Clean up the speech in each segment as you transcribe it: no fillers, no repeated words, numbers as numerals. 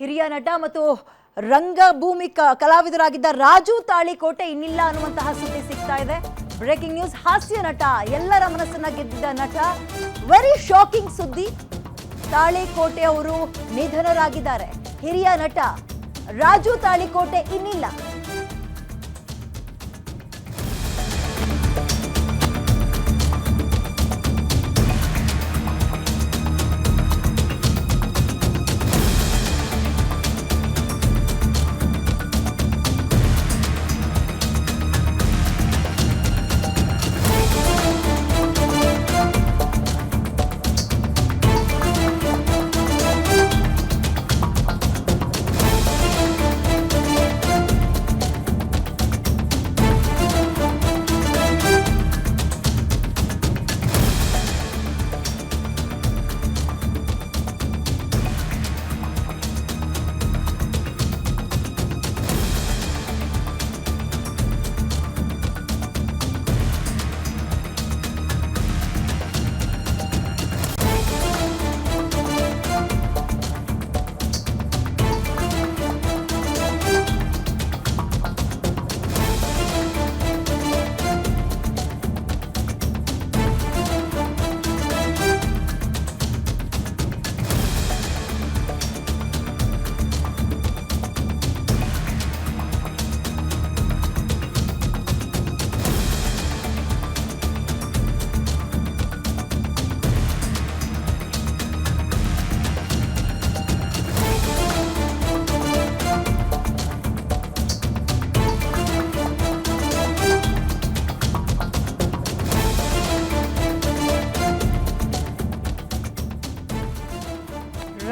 ಹಿರಿಯ ನಟ ಮತ್ತು ರಂಗಭೂಮಿ ಕಲಾವಿದರಾಗಿದ್ದ ರಾಜು ತಾಳಿಕೋಟೆ ಇನ್ನಿಲ್ಲ ಅನ್ನುವಂತಹ ಸುದ್ದಿ ಸಿಗ್ತಾ ಇದೆ. Breaking news. ಹಾಸ್ಯ ನಟ, ಎಲ್ಲರ ಮನಸ್ಸನ್ನ ಗೆದ್ದಿದ್ದ ನಟ, ವೆರಿ ಶಾಕಿಂಗ್ ಸುದ್ದಿ. ತಾಳಿಕೋಟೆ ಅವರು ನಿಧನರಾಗಿದ್ದಾರೆ. ಹಿರಿಯ ನಟ ರಾಜು ತಾಳಿಕೋಟೆ ಇನ್ನಿಲ್ಲ.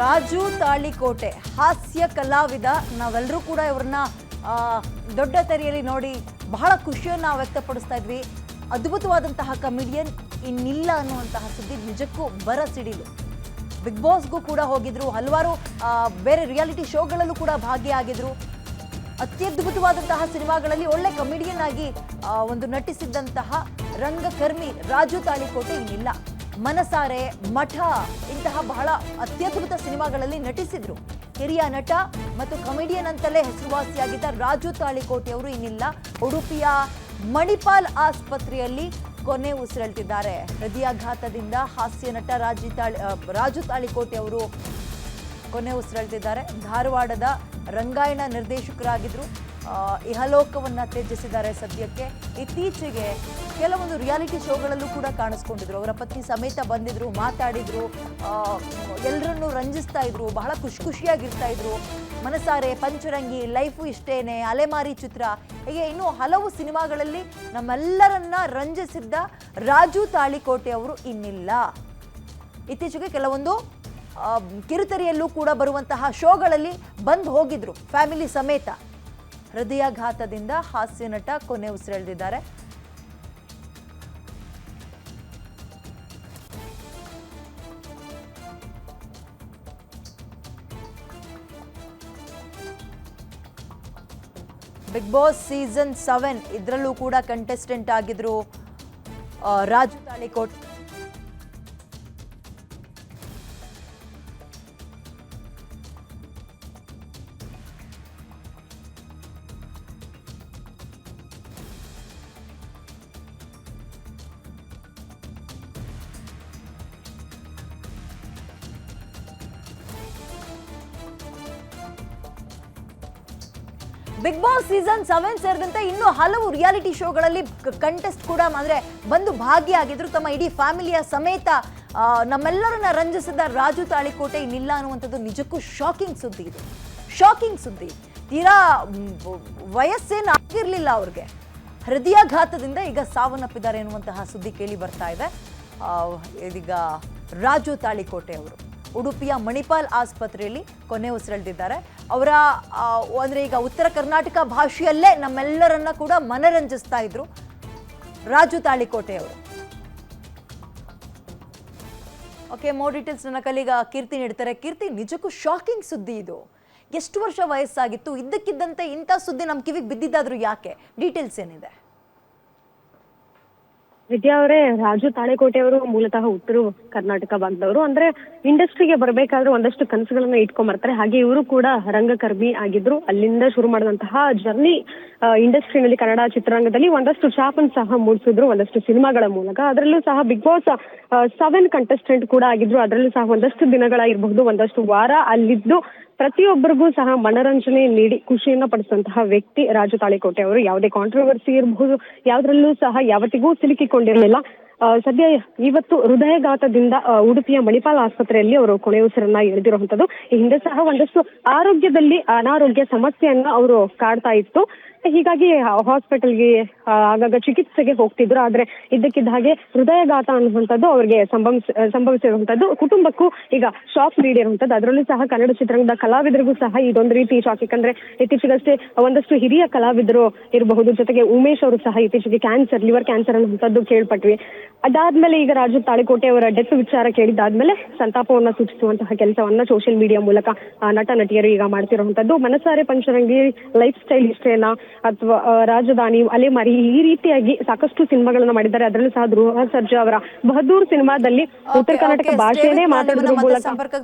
ರಾಜು ತಾಳಿಕೋಟೆ ಹಾಸ್ಯ ಕಲಾವಿದ. ನಾವೆಲ್ಲರೂ ಕೂಡ ಇವ್ರನ್ನ ದೊಡ್ಡ ತೆರೆಯಲ್ಲಿ ನೋಡಿ ಬಹಳ ಖುಷಿಯನ್ನ ವ್ಯಕ್ತಪಡಿಸ್ತಾ ಇದ್ವಿ. ಅದ್ಭುತವಾದಂತಹ ಕಮಿಡಿಯನ್ ಇನ್ನಿಲ್ಲ ಅನ್ನುವಂತಹ ಸುದ್ದಿ ನಿಜಕ್ಕೂ ಬರಸಿಡಿಲು. ಬಿಗ್ ಬಾಸ್ಗೂ ಕೂಡ ಹೋಗಿದ್ರು, ಹಲವಾರು ಬೇರೆ ರಿಯಾಲಿಟಿ ಶೋಗಳಲ್ಲೂ ಕೂಡ ಭಾಗಿಯಾಗಿದ್ರು. ಅತ್ಯದ್ಭುತವಾದಂತಹ ಸಿನಿಮಾಗಳಲ್ಲಿ ಒಳ್ಳೆ ಕಮಿಡಿಯನ್ ಆಗಿ ಒಂದು ನಟಿಸಿದ್ದಂತಹ ರಂಗಕರ್ಮಿ ರಾಜು ತಾಳಿಕೋಟೆ ಇನ್ನಿಲ್ಲ. ಮನಸಾರೆ, ಮಠ ಇಂತಹ ಬಹಳ ಅತ್ಯದ್ಭುತ ಸಿನಿಮಾಗಳಲ್ಲಿ ನಟಿಸಿದ್ರು. ಹಿರಿಯ ನಟ ಮತ್ತು ಕಮಿಡಿಯನ್ ಅಂತಲೇ ಹೆಸರುವಾಸಿಯಾಗಿದ್ದ ರಾಜು ತಾಳಿಕೋಟೆ ಅವರು ಇನ್ನಿಲ್ಲ. ಉಡುಪಿಯ ಮಣಿಪಾಲ್ ಆಸ್ಪತ್ರೆಯಲ್ಲಿ ಕೊನೆ ಉಸಿರೆಳ್ತಿದ್ದಾರೆ. ಹೃದಯಾಘಾತದಿಂದ ಹಾಸ್ಯ ನಟ ರಾಜು ತಾಳಿಕೋಟೆ ಅವರು ಕೊನೆ ಉಸಿರೆಳ್ತಿದ್ದಾರೆ. ಧಾರವಾಡದ ರಂಗಾಯಣ ನಿರ್ದೇಶಕರಾಗಿದ್ರು. ಇಹಲೋಕವನ್ನ ತ್ಯಜಿಸಿದ್ದಾರೆ ಸದ್ಯಕ್ಕೆ. ಇತ್ತೀಚೆಗೆ ಕೆಲವೊಂದು ರಿಯಾಲಿಟಿ ಶೋಗಳಲ್ಲೂ ಕೂಡ ಕಾಣಿಸ್ಕೊಂಡಿದ್ರು. ಅವರ ಪತ್ನಿ ಸಮೇತ ಬಂದಿದ್ರು, ಮಾತಾಡಿದ್ರು, ಎಲ್ಲರನ್ನೂ ರಂಜಿಸ್ತಾ ಇದ್ರು, ಬಹಳ ಖುಷಿಯಾಗಿರ್ತಾ ಇದ್ರು. ಮನಸಾರೆ, ಪಂಚರಂಗಿ, ಲೈಫು ಇಷ್ಟೇನೆ, ಅಲೆಮಾರಿ ಚಿತ್ರ, ಹೀಗೆ ಇನ್ನೂ ಹಲವು ಸಿನಿಮಾಗಳಲ್ಲಿ ನಮ್ಮೆಲ್ಲರನ್ನ ರಂಜಿಸಿದ್ದ ರಾಜು ತಾಳಿಕೋಟೆ ಅವರು ಇನ್ನಿಲ್ಲ. ಇತ್ತೀಚೆಗೆ ಕೆಲವೊಂದು ಕಿರುತೆರೆಯಲ್ಲೂ ಕೂಡ ಬರುವಂತಹ ಶೋಗಳಲ್ಲಿ ಬಂದು ಹೋಗಿದ್ರು ಫ್ಯಾಮಿಲಿ ಸಮೇತ. ಹೃದಯಾಘಾತದಿಂದ ಹಾಸ್ಯ ನಟ ಕೊನೆ ಉಸಿರೆಳೆದಿದ್ದಾರೆ. ಬಿಗ್ ಬಾಸ್ ಸೀಸನ್ 7 ಇದರಲ್ಲೂ ಕೂಡ ಕಂಟೆಸ್ಟೆಂಟ್ ಆಗಿದ್ರು Raju Talikote. Bigg Boss season 7 ಸೇರಿದಂತೆ ಇನ್ನೂ ಹಲವು ರಿಯಾಲಿಟಿ ಶೋಗಳಲ್ಲಿ ಕಂಟೆಸ್ಟ್ ಕೂಡ ಅಂದ್ರೆ ಬಂದು ಭಾಗಿಯಾಗಿದ್ರು. ತಮ್ಮ ಇಡೀ ಫ್ಯಾಮಿಲಿಯ ಸಮೇತ ನಮ್ಮೆಲ್ಲರನ್ನ ರಂಜಿಸಿದ ರಾಜು ತಾಳಿಕೋಟೆ ಇನ್ನಿಲ್ಲ ಅನ್ನುವಂಥದ್ದು ನಿಜಕ್ಕೂ ಶಾಕಿಂಗ್ ಸುದ್ದಿ. ಇದು ಶಾಕಿಂಗ್ ಸುದ್ದಿ. ತೀರಾ ವಯಸ್ಸೇನು ಆಗಿರ್ಲಿಲ್ಲ ಅವ್ರಿಗೆ. ಹೃದಯಾಘಾತದಿಂದ ಈಗ ಸಾವನ್ನಪ್ಪಿದ್ದಾರೆ ಎನ್ನುವಂತಹ ಸುದ್ದಿ ಕೇಳಿ ಬರ್ತಾ ಇದೆ. ಇದೀಗ ರಾಜು ತಾಳಿಕೋಟೆ ಅವರು ಉಡುಪಿಯ ಮಣಿಪಾಲ್ ಆಸ್ಪತ್ರೆಯಲ್ಲಿ ಕೊನೆ ಉಸಿರೆಳೆದಿದ್ದಾರೆ. ಅವರ ಅಂದ್ರೆ ಈಗ ಉತ್ತರ ಕರ್ನಾಟಕ ಭಾಷೆಯಲ್ಲೇ ನಮ್ಮೆಲ್ಲರನ್ನ ಕೂಡ ಮನರಂಜಿಸ್ತಾ ಇದ್ರು ರಾಜು ತಾಳಿಕೋಟೆ ಅವರು. ಓಕೆ, ಮೋರ್ ಡೀಟೇಲ್ಸ್ ನನ್ನ ಕಲೀಗ ಕೀರ್ತಿ ನೀಡ್ತಾರೆ. ಕೀರ್ತಿ, ನಿಜಕ್ಕೂ ಶಾಕಿಂಗ್ ಸುದ್ದಿ ಇದು. ಎಷ್ಟು ವರ್ಷ ವಯಸ್ಸಾಗಿತ್ತು? ಇದ್ದಕ್ಕಿದ್ದಂತೆ ಇಂಥ ಸುದ್ದಿ ನಮ್ಮ ಕಿವಿಗೆ ಬಿದ್ದಿದ್ದಾದ್ರೂ ಯಾಕೆ? ಡೀಟೇಲ್ಸ್ ಏನಿದೆ? ವಿದ್ಯಾ ಅವರೇ, ರಾಜು ತಾಳೆಕೋಟೆ ಅವರು ಮೂಲತಃ ಉತ್ತರ ಕರ್ನಾಟಕ ಭಾಗದವರು. ಅಂದ್ರೆ ಇಂಡಸ್ಟ್ರಿಗೆ ಬರ್ಬೇಕಾದ್ರೆ ಒಂದಷ್ಟು ಕನಸುಗಳನ್ನ ಇಟ್ಕೊಂಡ್ಬರ್ತಾರೆ. ಹಾಗೆ ಇವರು ಕೂಡ ರಂಗಕರ್ಮಿ ಆಗಿದ್ರು. ಅಲ್ಲಿಂದ ಶುರು ಮಾಡಿದಂತಹ ಜರ್ನಿ ಇಂಡಸ್ಟ್ರಿನಲ್ಲಿ, ಕನ್ನಡ ಚಿತ್ರರಂಗದಲ್ಲಿ ಒಂದಷ್ಟು ಛಾಪನ್ನು ಸಹ ಮೂಡಿಸಿದ್ರು ಒಂದಷ್ಟು ಸಿನಿಮಾಗಳ ಮೂಲಕ. ಅದರಲ್ಲೂ ಸಹ ಬಿಗ್ ಬಾಸ್ 7 ಕಂಟೆಸ್ಟೆಂಟ್ ಕೂಡ ಆಗಿದ್ರು. ಅದರಲ್ಲೂ ಸಹ ಒಂದಷ್ಟು ದಿನಗಳಾಗಿರಬಹುದು, ಒಂದಷ್ಟು ವಾರ ಅಲ್ಲಿದ್ದು ಪ್ರತಿಯೊಬ್ಬರಿಗೂ ಸಹ ಮನರಂಜನೆ ನೀಡಿ ಖುಷಿಯನ್ನ ಪಡಿಸುವಂತಹ ವ್ಯಕ್ತಿ ರಾಜು ತಾಳಿಕೋಟೆ ಅವರು. ಯಾವುದೇ ಕಾಂಟ್ರವರ್ಸಿ ಇರಬಹುದು, ಯಾವ್ದ್ರಲ್ಲೂ ಸಹ ಯಾವತ್ತಿಗೂ ಸಿಲುಕಿಕೊಂಡಿರಲಿಲ್ಲ. ಸದ್ಯ ಇವತ್ತು ಹೃದಯಘಾತದಿಂದ ಉಡುಪಿಯ ಮಣಿಪಾಲ್ ಆಸ್ಪತ್ರೆಯಲ್ಲಿ ಅವರು ಕೊನೆಯುಸಿರನ್ನ ಎಳೆದಿರುವಂತದ್ದು. ಈ ಹಿಂದೆ ಸಹ ಒಂದಷ್ಟು ಆರೋಗ್ಯದಲ್ಲಿ ಅನಾರೋಗ್ಯ ಸಮಸ್ಯೆಯನ್ನ ಅವರು ಕಾಡ್ತಾ ಇತ್ತು. ಹೀಗಾಗಿ ಹಾಸ್ಪಿಟಲ್ಗೆ ಆಗಾಗ ಚಿಕಿತ್ಸೆಗೆ ಹೋಗ್ತಿದ್ರು. ಆದ್ರೆ ಇದ್ದಕ್ಕಿದ್ದ ಹಾಗೆ ಹೃದಯಘಾತ ಅನ್ನುವಂಥದ್ದು ಅವರಿಗೆ ಸಂಭವಿಸಿರುವಂತದ್ದು ಕುಟುಂಬಕ್ಕೂ ಈಗ ಶಾಕ್ ನೀಡಿರುವಂತದ್ದು. ಅದರಲ್ಲೂ ಸಹ ಕನ್ನಡ ಚಿತ್ರರಂಗದ ಕಲಾವಿದರಿಗೂ ಸಹ ಇದೊಂದು ರೀತಿ ಶಾಕ್. ಯಾಕಂದ್ರೆ ಇತ್ತೀಚೆಗಷ್ಟೇ ಒಂದಷ್ಟು ಹಿರಿಯ ಕಲಾವಿದರು ಇರಬಹುದು, ಜೊತೆಗೆ ಉಮೇಶ್ ಅವರು ಸಹ ಇತ್ತೀಚೆಗೆ ಲಿವರ್ ಕ್ಯಾನ್ಸರ್ ಅನ್ನುವಂಥದ್ದು ಕೇಳ್ಪಟ್ವಿ. ಅದಾದ್ಮೇಲೆ ಈಗ ರಾಜು ತಾಳಿಕೋಟೆ ಅವರ ಡೆತ್ ವಿಚಾರ ಕೇಳಿದಾದ್ಮೇಲೆ ಸಂತಾಪವನ್ನ ಸೂಚಿಸುವಂತಹ ಕೆಲಸವನ್ನ ಸೋಷಿಯಲ್ ಮೀಡಿಯಾ ಮೂಲಕ ನಟ ನಟಿಯರು ಈಗ ಮಾಡ್ತಿರುವಂತದ್ದು. ಮನಸಾರೆ ಪಂಚರಂಗಿ, ಲೈಫ್ ಸ್ಟೈಲ್ ಇಷ್ಟೇನಾ ಅಥವಾ ರಾಜಧಾನಿ, ಅಲೆಮಾರಿ, ಈ ರೀತಿಯಾಗಿ ಸಾಕಷ್ಟು ಸಿನಿಮಾಗಳನ್ನ ಮಾಡಿದ್ದಾರೆ. ಅದರಲ್ಲೂ ಸಹ ಧ್ರುವ ಸರ್ಜಾ ಅವರ ಬಹದ್ದೂರ್ ಸಿನಿಮಾದಲ್ಲಿ ಉತ್ತರ ಓಕೆ ಕರ್ನಾಟಕ ಓಕೆ, ಸ್ಟೇ ಭಾಷೆನೇ ವಿತ್, ನಿಮ್ಮನ್ನ ಮಾತಾಡೋದ್ರ ಮತ್ತೆ ಮೂಲಕ ಸಂಪರ್ಕಕ್ಕೆ